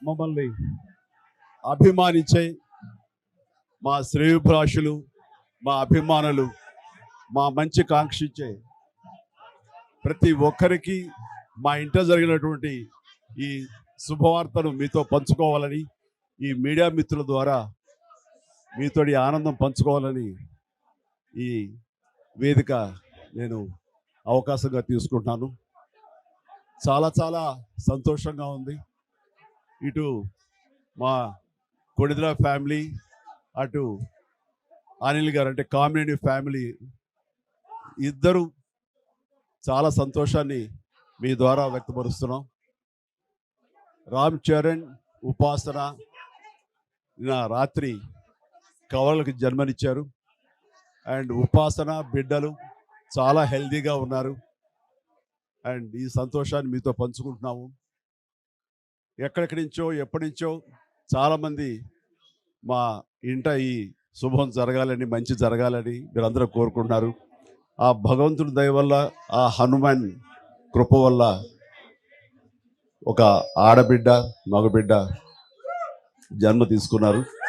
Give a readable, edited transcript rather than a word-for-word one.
మమ్మల్ని అభిమానించే మా శ్రేయోభిలాషులు, మా అభిమానులు, మా మంచి కాంక్షించే ప్రతి ఒక్కరికి మా ఇంట జరిగినటువంటి ఈ శుభవార్తను మీతో పంచుకోవాలని, ఈ మీడియా మిత్రుల ద్వారా మీతోటి ఆనందం పంచుకోవాలని ఈ వేదిక నేను అవకాశంగా తీసుకుంటున్నాను. చాలా చాలా సంతోషంగా ఉంది. ఇటు మా కొడిదల ఫ్యామిలీ, అటు అనిల్ గారు అంటే కామినేని ఫ్యామిలీ ఇద్దరు చాలా సంతోషాన్ని మీ ద్వారా వ్యక్తపరుస్తున్నాం. రామ్ చరణ్, ఉపాసన నిన్న రాత్రి కవలకి జన్మనిచ్చారు. అండ్ ఉపాసన బిడ్డలు చాలా హెల్దీగా ఉన్నారు. అండ్ ఈ సంతోషాన్ని మీతో పంచుకుంటున్నాము. ఎక్కడెక్కడి నుంచో ఎప్పటి నుంచో చాలామంది మా ఇంట ఈ శుభం జరగాలని, మంచి జరగాలని మీరందరూ కోరుకుంటున్నారు. ఆ భగవంతుడి దయ వల్ల, ఆ హనుమాన్ కృప వల్ల ఒక ఆడబిడ్డ, మగబిడ్డ జన్మ తీసుకున్నారు.